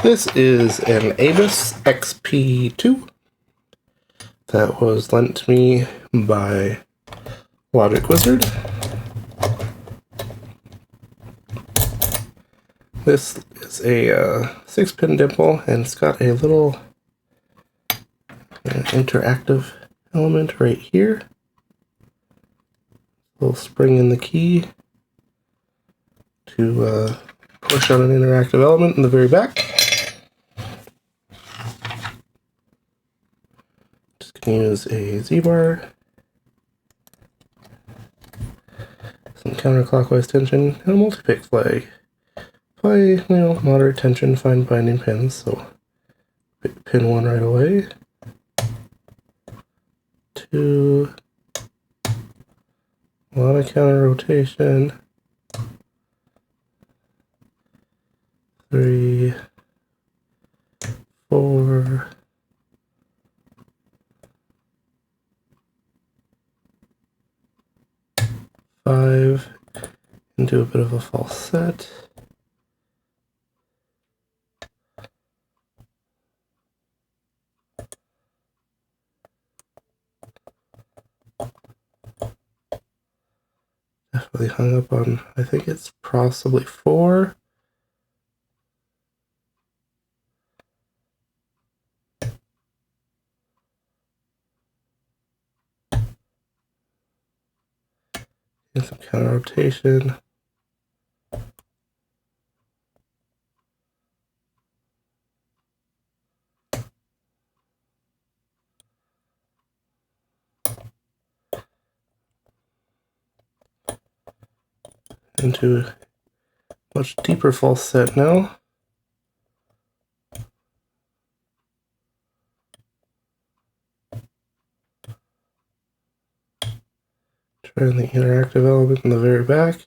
This is an ABUS XP2 that was lent to me by Logic Wizard. This is a 6-pin dimple, and it's got a little interactive element right here. A little spring in the key to push on an interactive element in the very back. Just going to use a Z-bar, some counterclockwise tension, and a multi-pick flag. Apply, moderate tension, fine binding pins, so pin 1 right away. 2, a lot of counter rotation. 3, 4, 5, and do a bit of a false set. Definitely hung up on, I think it's possibly 4. And some counter rotation. Into a much deeper false set now. Trying the interactive element in the very back.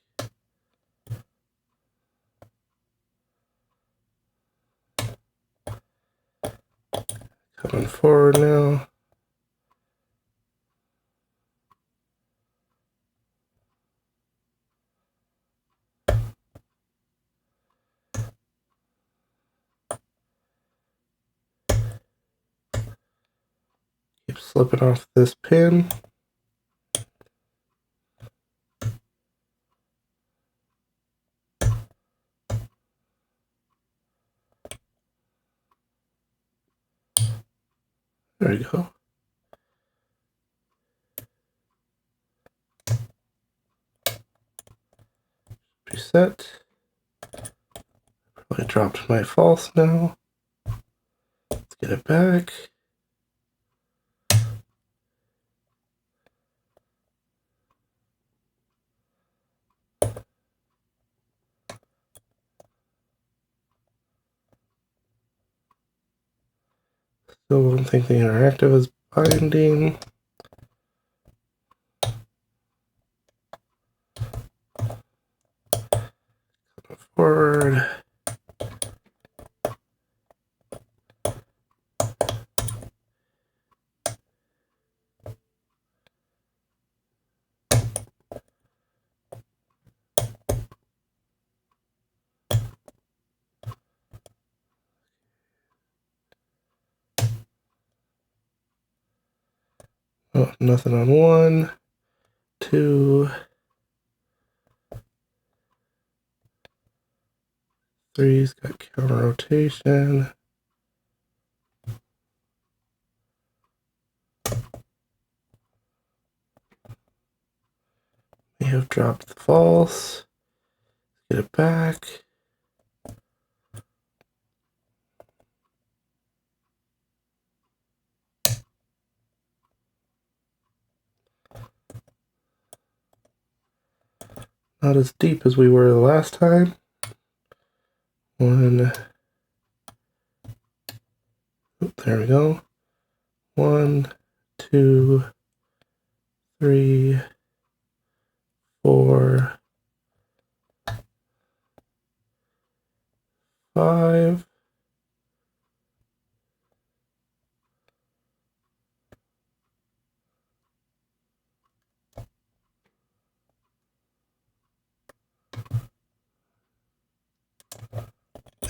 Coming forward now. Keep slipping off this pin. There we go. Reset. Probably dropped my false now. Let's get it back. Still don't think the interactive is binding. Forward. Oh, nothing on 1, 2, 3's got counter rotation. May have dropped the false. Get it back. Not as deep as we were the last time. 1. There we go. 1, 2, 3, 4, 5.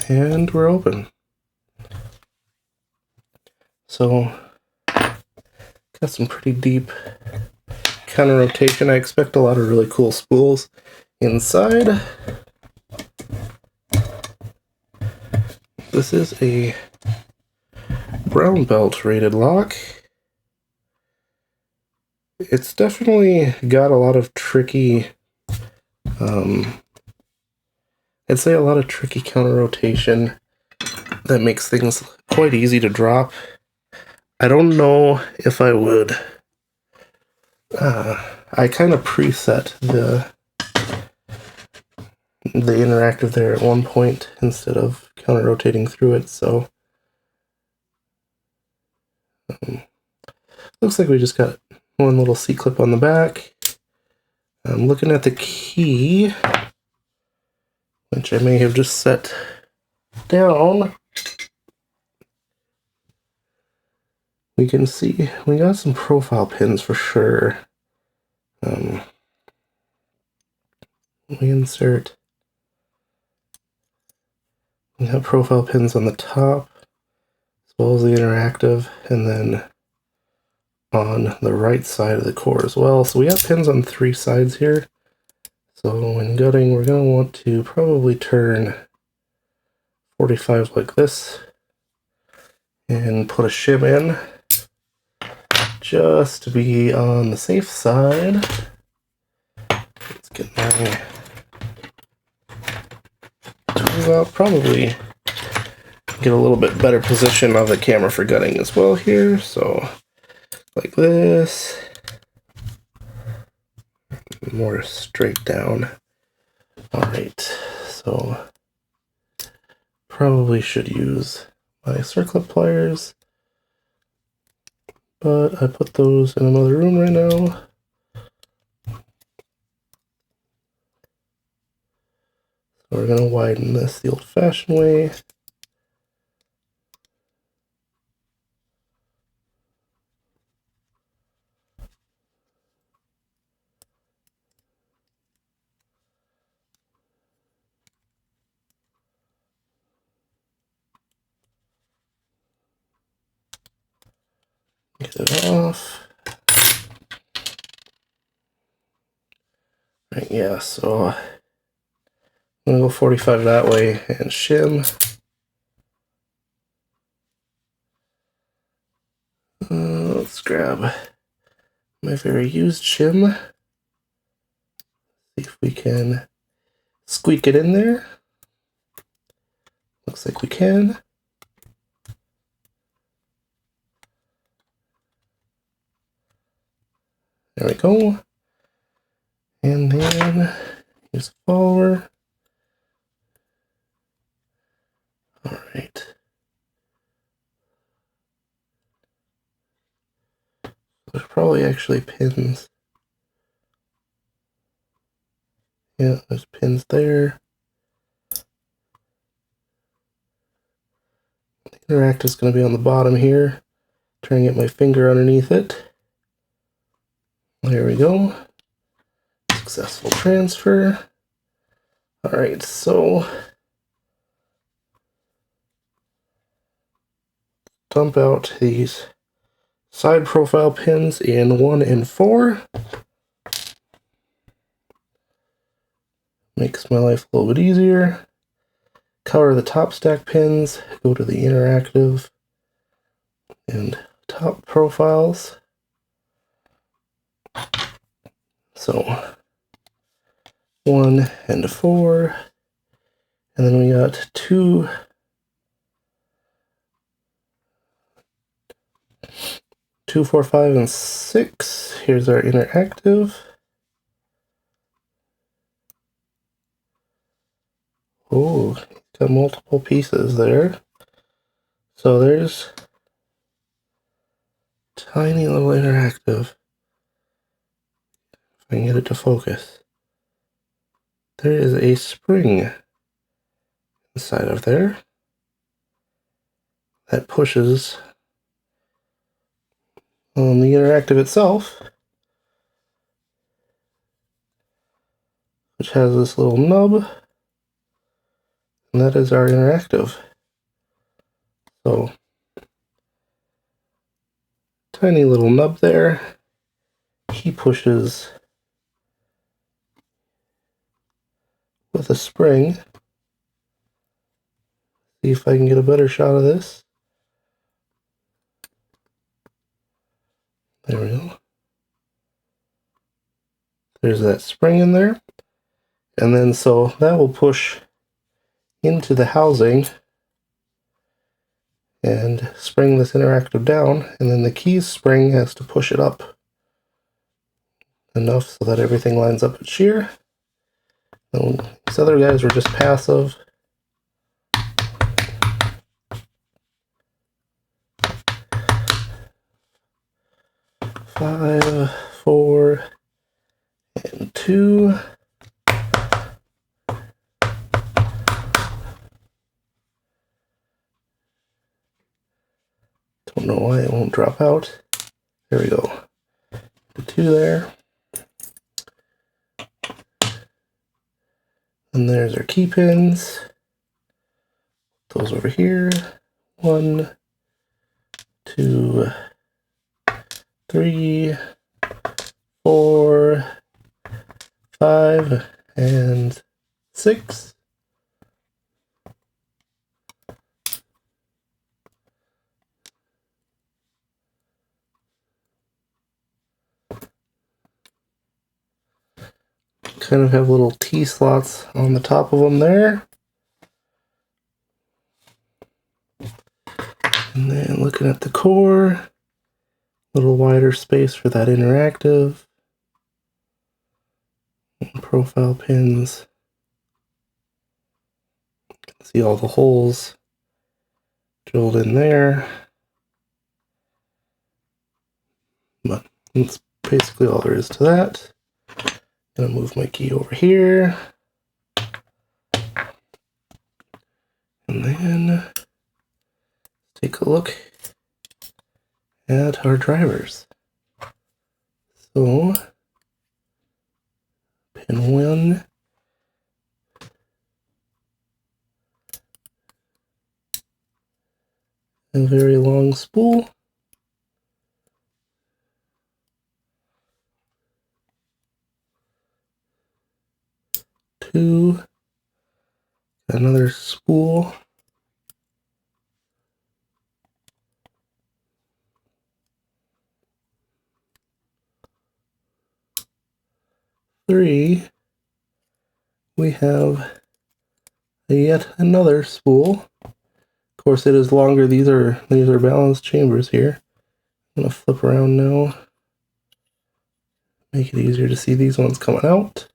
And we're open. So got some pretty deep counter rotation. I expect a lot of really cool spools inside. This is a brown belt rated lock. It's definitely got a lot of tricky, I'd say a lot of tricky counter rotation that makes things quite easy to drop. I don't know if I would. I kind of preset the interactive there at one point instead of counter rotating through it, so looks like we just got one little C-clip on the back. I'm looking at the key, which I may have just set down. We can see we got some profile pins for sure. We insert. We have profile pins on the top, as well as the interactive, and then on the right side of the core as well. So we have pins on 3 sides here. So when gutting, we're going to want to probably turn 45 like this and put a shim in just to be on the safe side. Let's get my tools out. Probably get a little bit better position of the camera for gutting as well here. So like this, more straight down. All right, so probably should use my circlip pliers, but I put those in another room right now. So we're gonna widen this the old-fashioned way. Get it off. Right, yeah, so I'm gonna go 45 that way and shim. Let's grab my very used shim. See if we can squeak it in there. Looks like we can. There we go. And then use a follower. All right. There's probably actually pins. Yeah, there's pins there. The interact is going to be on the bottom here. Trying to get my finger underneath it. There we go. Successful transfer. All right, so dump out these side profile pins in 1 and 4. Makes my life a little bit easier. Cover the top stack pins, go to the interactive and top profiles. So 1 and 4, and then we got 2 2, 4, 5, and 6. Here's our interactive. Oh, got multiple pieces there. So there's tiny little interactive. If I can get it to focus. There is a spring inside of there that pushes on the interactive itself, which has this little nub, and that is our interactive. So tiny little nub there. He pushes with a spring. See if I can get a better shot of this. There we go. There's that spring in there. And then so that will push into the housing and spring this interactive down, and then the keys spring has to push it up enough so that everything lines up at shear. And these other guys were just passive. Five, 4, and 2. Don't know why it won't drop out. There we go. The 2 there. And there's our key pins. Those over here. 1, 2, 3, 4, 5, and 6. Kind of have little T slots on the top of them there. And then looking at the core, a little wider space for that interactive. And profile pins. You can see all the holes drilled in there. But that's basically all there is to that. Gonna move my key over here. And then take a look at our drivers. So pin 1, a very long spool. Two, another spool. 3, we have yet another spool. Of course, it is longer. These are balanced chambers here. I'm gonna flip around now. Make it easier to see these ones coming out.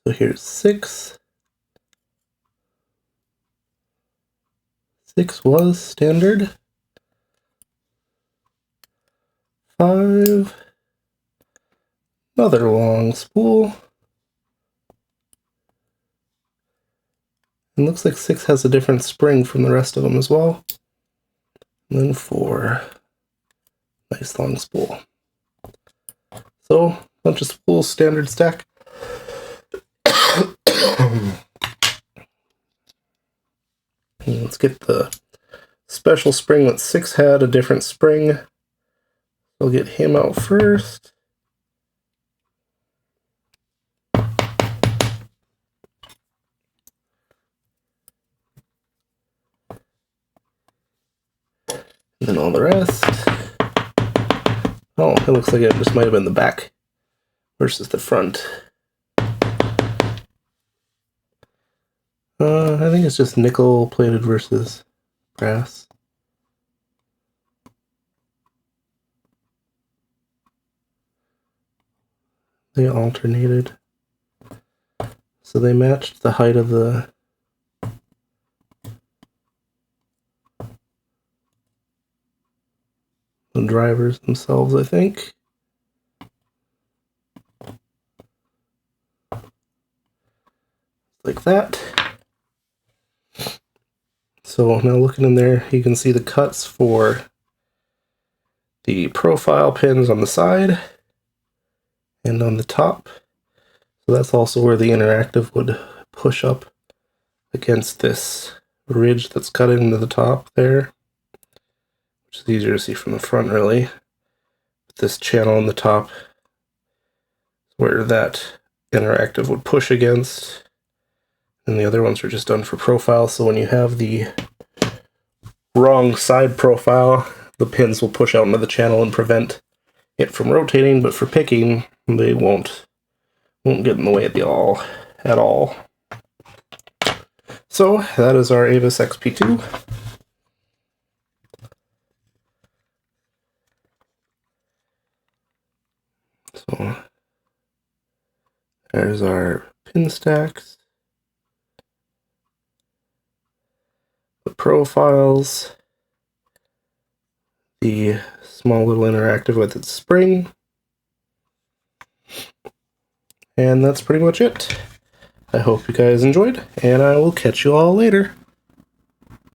So here's 6. 6 was standard. 5. Another long spool. It looks like 6 has a different spring from the rest of them as well. And then 4. Nice long spool. So, a bunch of spools, standard stack. Let's get the special spring that 6 had, a different spring. We'll get him out first. And then all the rest. Oh, it looks like it just might have been the back versus the front. I think it's just nickel plated versus brass. They alternated. So they matched the height of the drivers themselves, I think. Like that. So now looking in there, you can see the cuts for the profile pins on the side and on the top. So that's also where the interactive would push up against this ridge that's cut into the top there, which is easier to see from the front, really. This channel in the top where that interactive would push against, and the other ones are just done for profile, so when you have the wrong side profile, the pins will push out into the channel and prevent it from rotating, but for picking, they won't get in the way at all. So that is our ABUS XP2. So there's our pin stacks, the profiles, the small little interactive with its spring, and that's pretty much it. I hope you guys enjoyed, and I will catch you all later.